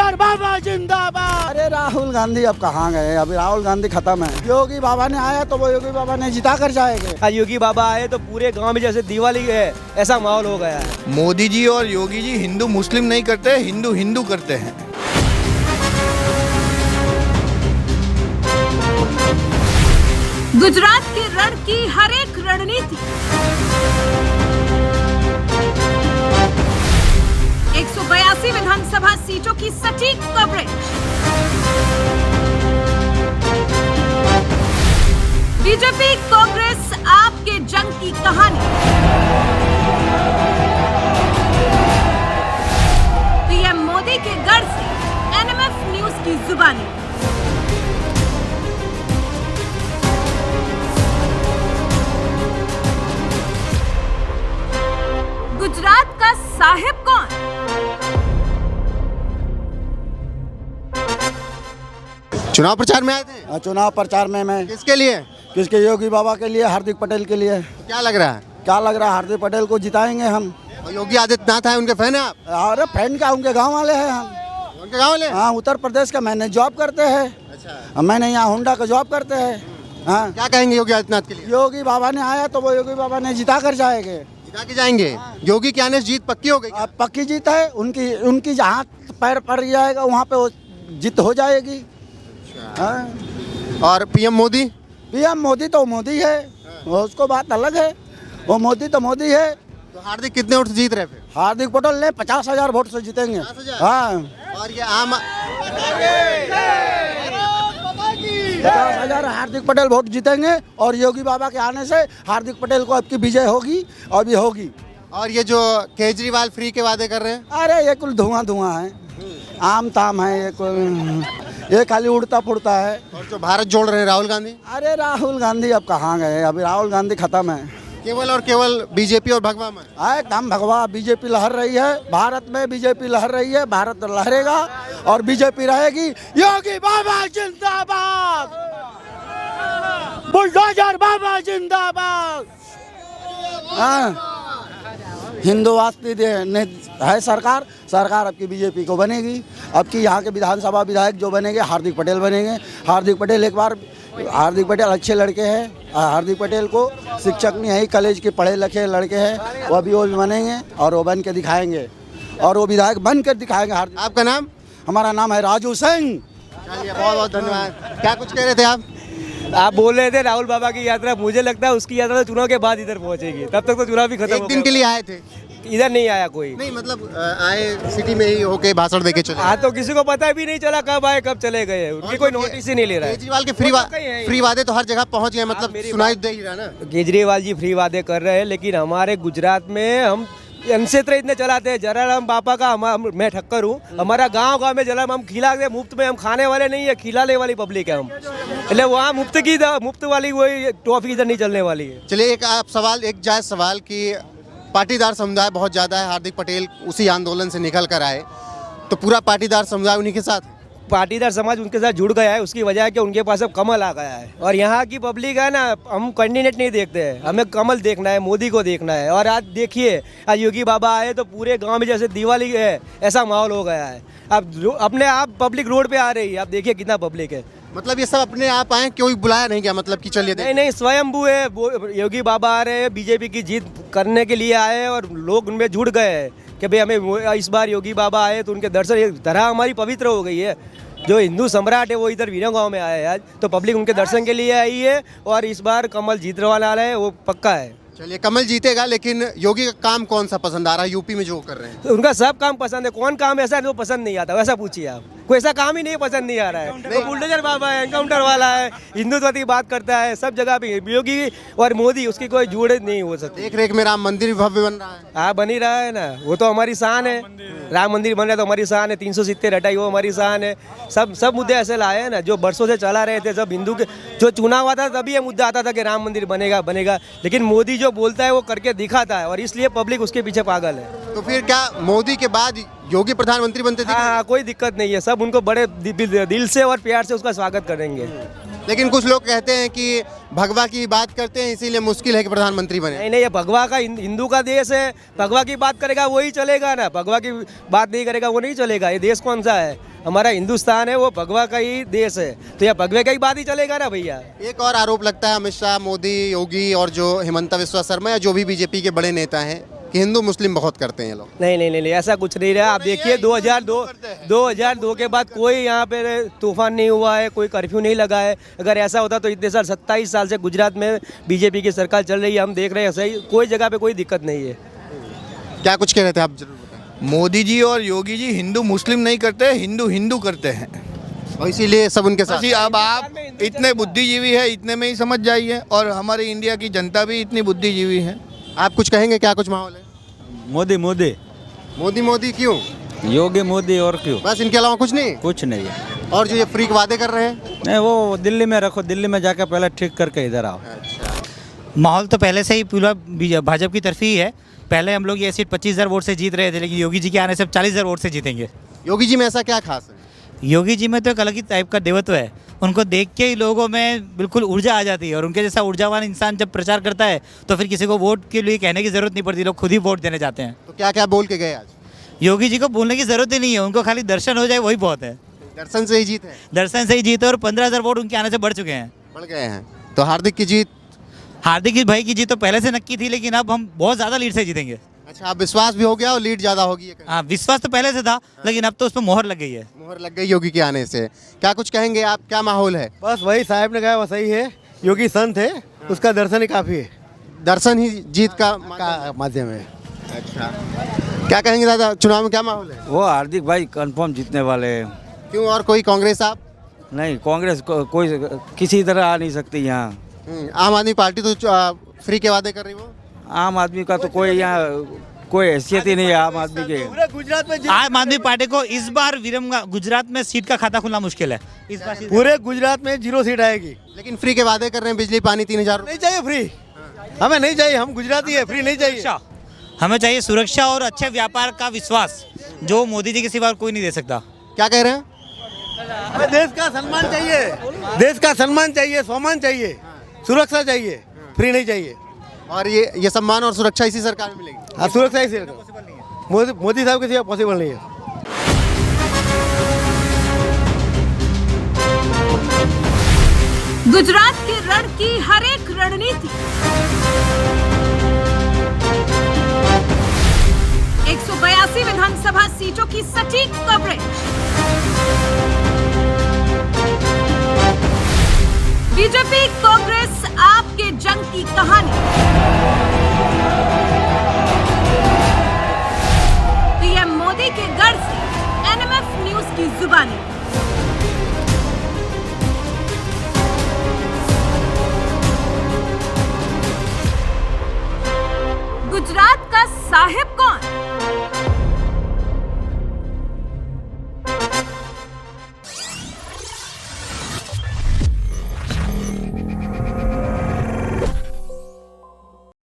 Bulldozer बाबा जिंदाबाद। अरे राहुल गांधी अब कहाँ गए, अभी राहुल गांधी खत्म है। योगी बाबा ने आया तो वो योगी बाबा ने जिता कर जाएंगे। आज योगी बाबा आए तो पूरे गांव में जैसे दिवाली है ऐसा माहौल हो गया है। मोदी जी और योगी जी हिंदू मुस्लिम नहीं करते, हिंदू हिंदू करते हैं। गुजरात के रण की हर एक रणनीति 182 विधानसभा सीटों की सटीक कवरेज, बीजेपी कांग्रेस आपके जंग की कहानी, पीएम मोदी के गढ़ से एनएमएफ न्यूज की जुबानी। गुजरात का साहिब कौन? चुनाव प्रचार में आए थे। चुनाव प्रचार में मैं किसके लिए? किसके? योगी बाबा के लिए, हार्दिक पटेल के लिए। क्या लग रहा है? क्या लग रहा है? हार्दिक पटेल को जिताएंगे हम। और योगी आदित्यनाथ है, उनके फैन है आप? अरे फैन क्या, उनके गांव वाले हैं हम। उनके गाँव वाले? हाँ, उत्तर प्रदेश का। मैंने जॉब करते हैं। अच्छा, मैंने यहाँ होंडा का जॉब करते हैं। हाँ, क्या कहेंगे योगी आदित्यनाथ के लिए? योगी बाबा ने आया तो वो योगी बाबा ने जिता कर जाएंगे। जिता के जाएंगे। योगी की आने से जीत पक्की हो गई क्या? अब पक्की जीत है उनकी जहाँ पैर पड़ जाएगा वहाँ पे वो जीत हो जाएगी। हाँ। और पीएम मोदी? पीएम मोदी तो मोदी है, वो उसको बात अलग है। वो मोदी तो मोदी है। तो हार्दिक कितने वोट से जीत रहे फिर? हार्दिक पटेल ने 50,000 वोट से जीतेंगे। 50,000? हाँ, और ये आम 50,000 हार्दिक पटेल वोट जीतेंगे। और योगी बाबा के आने से हार्दिक पटेल को अब की विजय होगी और भी होगी। और ये जो केजरीवाल फ्री के वादे कर रहे हैं? अरे ये कुल धुआं धुआं है, आम ताम है। ये खाली उड़ता फुड़ता है। और जो भारत जोड़ रहे हैं राहुल गांधी? अरे राहुल गांधी अब कहाँ गए, अभी राहुल गांधी खत्म है। केवल और केवल बीजेपी और भगवा में? एकदम भगवा। बीजेपी लहर रही है भारत में, बीजेपी लहर रही है, भारत लहरेगा और बीजेपी रहेगी। योगी बाबा जिंदाबाद, बुलडोजर बाबा जिंदाबाद। हाँ, हिंदुवादी है सरकार। सरकार अब की बीजेपी को बनेगी। अब की यहाँ के विधानसभा विधायक जो बनेंगे हार्दिक पटेल बनेंगे। हार्दिक पटेल हार्दिक पटेल अच्छे लड़के हैं। हार्दिक पटेल को शिक्षक नहीं है, कॉलेज के पढ़े लिखे लड़के हैं। वो अभी वो बनेंगे और वो बन के दिखाएंगे और वो विधायक बन कर दिखाएंगे। आपका नाम? हमारा नाम है राजू सिंह। चलिए, बहुत बहुत धन्यवाद। क्या कुछ कह रहे थे आप बोल रहे थे राहुल बाबा की यात्रा, मुझे लगता है उसकी यात्रा तो चुनाव के बाद इधर पहुंचेगी। तब तक तो चुनाव भी खत्म एक दिन के लिए आए थे? इधर नहीं आया कोई। नहीं मतलब आए सिटी में ही होके भाषण देके चले? हाँ, तो किसी को पता भी नहीं चला कब आए कब चले गए। उनकी कोई नोटिस ही नहीं ले रहा है। केजरीवाल के फ्री वादे तो हर जगह पहुंच गए, मतलब सुनाई दे ही रहा ना। केजरीवाल जी फ्री वादे कर रहे हैं, लेकिन हमारे गुजरात में हम अनक्षेत्र इतने चलाते हैं। जलाराम बापा का मैं ठक्कर हूँ। हमारा गांव में जलाराम हम खिलाते मुफ्त में, हम खाने वाले नहीं है, खिलाने वाली पब्लिक है हम। એટલે वहाँ मुफ्त वाली वही टॉफी इधर नहीं चलने वाली है। चलिए, एक जायज सवाल कि पाटीदार समुदाय बहुत ज़्यादा है। हार्दिक पटेल उसी आंदोलन से निकल कर आए, तो पूरा पाटीदार समुदाय उन्हीं के साथ? पाटीदार समाज उनके साथ जुड़ गया है। उसकी वजह है कि उनके पास अब कमल आ गया है। और यहाँ की पब्लिक है ना, हम कैंडिडेट नहीं देखते हैं, हमें कमल देखना है, मोदी को देखना है। और आज देखिए, आज योगी बाबा आए तो पूरे गांव में जैसे दिवाली है ऐसा माहौल हो गया है। अब अपने आप पब्लिक रोड पे आ रही है। आप देखिए कितना पब्लिक है। मतलब ये सब अपने आप आए, कोई बुलाया नहीं क्या? मतलब कि चलिए नहीं, स्वयंभू है। योगी बाबा आ रहे हैं, बीजेपी की जीत करने के लिए आए हैं और लोग उनमें जुड़ गए हैं कि भाई हमें इस बार योगी बाबा आए तो उनके दर्शन, एक तरह हमारी पवित्र हो गई है। जो हिंदू सम्राट है वो इधर वीरा गांव में आए हैं आज, तो पब्लिक उनके दर्शन के लिए आई है। और इस बार कमल जीतने वाला है, वो पक्का है। चलिए, कमल जीतेगा। लेकिन योगी का काम कौन सा पसंद आ रहा है यूपी में जो कर रहे हैं? तो उनका सब काम पसंद है। कौन काम ऐसा है जो पसंद नहीं आता, वैसा पूछिए आप। कोई ऐसा काम ही नहीं पसंद नहीं आ रहा है। तो बुलडोजर बाबा है, एनकाउंटर वाला है, हिंदुत्व की बात करता है, सब जगह पे योगी और मोदी, उसकी कोई जुड़ नहीं हो सकती। देख रेख में राम मंदिर भी भव्य बन रहा है। हाँ, बन ही रहा है ना, वो तो हमारी शान है। राम मंदिर बन रहा है तो हमारी शान है। 370 हटाई वो हमारी शान है। सब मुद्दे ऐसे लाए हैं ना जो बरसों से चला रहे थे। जब हिंदू के जो चुनाव आता था तभी ये मुद्दा आता था कि राम मंदिर बनेगा। लेकिन मोदी जो बोलता है वो करके दिखाता है और इसलिए पब्लिक उसके पीछे पागल है। तो फिर क्या मोदी के बाद योगी प्रधानमंत्री बनते थे? हाँ, कोई दिक्कत नहीं है। सब उनको बड़े दिल से और प्यार से उसका स्वागत करेंगे। लेकिन कुछ लोग कहते हैं कि भगवा की बात करते हैं, इसीलिए मुश्किल है कि प्रधानमंत्री बने। नहीं, ये भगवा का हिंदू का देश है। भगवा की बात करेगा वही चलेगा ना, भगवा की बात नहीं करेगा वो नहीं चलेगा। ये देश कौन सा है? हमारा हिंदुस्तान है वो भगवा का ही देश है, तो यह भगवे का ही बात ही चलेगा ना भैया। एक और आरोप लगता है अमित शाह, मोदी, योगी और जो हिमंता बिस्वा शर्मा या जो भी बीजेपी के बड़े नेता हैं कि हिंदू मुस्लिम बहुत करते हैं ये लोग। नहीं नहीं नहीं नहीं, ऐसा कुछ नहीं रहा। आप देखिए 2002 के बाद कोई यहाँ पे तूफान नहीं हुआ है, कोई कर्फ्यू नहीं लगा है। अगर ऐसा होता तो इतने साल 27 साल से गुजरात में बीजेपी की सरकार चल रही है, हम देख रहे हैं सही, कोई जगह पे कोई दिक्कत नहीं है। क्या कुछ कह रहे थे आप, जरूर बताएं। मोदी जी और योगी जी हिंदू मुस्लिम नहीं करते, हिंदू हिंदू करते हैं। और इसीलिए सब उनके साथ। बस अब आप इतने बुद्धिजीवी है, इतने में ही समझ जाइए, और हमारे इंडिया की जनता भी इतनी बुद्धिजीवी है। आप कुछ कहेंगे, क्या कुछ माहौल है? मोदी मोदी मोदी मोदी क्यों? योगी मोदी और क्यों? बस इनके अलावा कुछ नहीं? कुछ नहीं है। और जो ये फ्री के वादे कर रहे हैं? नहीं, वो दिल्ली में रखो, दिल्ली में जाकर पहले ठीक करके इधर आओ। माहौल तो पहले से ही पूरा भाजपा की तरफ ही है। पहले हम लोग ये सीट 25,000 वोट से जीत रहे थे, लेकिन योगी जी के आने से अब 40,000 वोट से जीतेंगे। योगी जी में ऐसा क्या खास है? योगी जी में तो एक अलग ही टाइप का देवत्व है। उनको देख के ही लोगों में बिल्कुल ऊर्जा आ जाती है, और उनके जैसा ऊर्जावान इंसान जब प्रचार करता है तो फिर किसी को वोट के लिए कहने की ज़रूरत नहीं पड़ती, लोग खुद ही वोट देने जाते हैं। तो क्या क्या बोल के गए आज? योगी जी को बोलने की ज़रूरत ही नहीं है, उनको खाली दर्शन हो जाए वही बहुत है। दर्शन से ही जीत है? दर्शन से ही जीत है, और 15,000 वोट उनके आने से बढ़ चुके हैं। बढ़ गए हैं। तो हार्दिक की जीत? हार्दिक भाई की जीत तो पहले से नक्की थी, लेकिन अब हम बहुत ज़्यादा लीड से जीतेंगे। अच्छा, आप विश्वास भी हो गया और लीड ज्यादा होगी? हाँ, विश्वास तो पहले से था, लेकिन अब तो उस पर मोहर लग गई है। मोहर लग गई योगी के आने से। क्या कुछ कहेंगे आप, क्या माहौल है? बस वही साहब ने कहा वो सही है, योगी संत है, उसका दर्शन ही काफी है, दर्शन ही जीत का माध्यम है। अच्छा, क्या कहेंगे दादा, चुनाव में क्या माहौल है? वो हार्दिक भाई कंफर्म जीतने वाले हैं। क्यों, और कोई कांग्रेस? आप नहीं, कांग्रेस कोई किसी तरह आ नहीं सकती यहाँ। आम आदमी पार्टी तो फ्री के वादे कर रही वो। आम आदमी का तो कोई यहाँ कोई हैसियत ही नहीं है आम आदमी के। पूरे गुजरात में आम आदमी पार्टी को इस बार विरमगा गुजरात में सीट का खाता खुलना मुश्किल है। इस बार पूरे गुजरात में 0 सीट आएगी। लेकिन फ्री के वादे कर रहे हैं, बिजली पानी 3,000 नहीं चाहिए फ्री, हमें नहीं चाहिए, हम गुजराती है, फ्री नहीं चाहिए। हमें चाहिए सुरक्षा और अच्छे व्यापार का विश्वास, जो मोदी जी के सिवा कोई नहीं दे सकता। क्या कह रहे हैं? हमें देश का सम्मान चाहिए, देश का सम्मान चाहिए, सम्मान चाहिए, सुरक्षा चाहिए, फ्री नहीं चाहिए। और ये सम्मान और सुरक्षा इसी सरकार में मिलेगी? हाँ, सुरक्षा इसी मोदी साहब के सिवा पॉसिबल नहीं है। गुजरात के रण की हर एक रणनीति 182 विधानसभा सीटों की सटीक कवरेज, बीजेपी कांग्रेस आपके जंग की कहानी। पीएम मोदी के गढ़ से एनएमएफ न्यूज की जुबानी। गुजरात का साहिब कौन?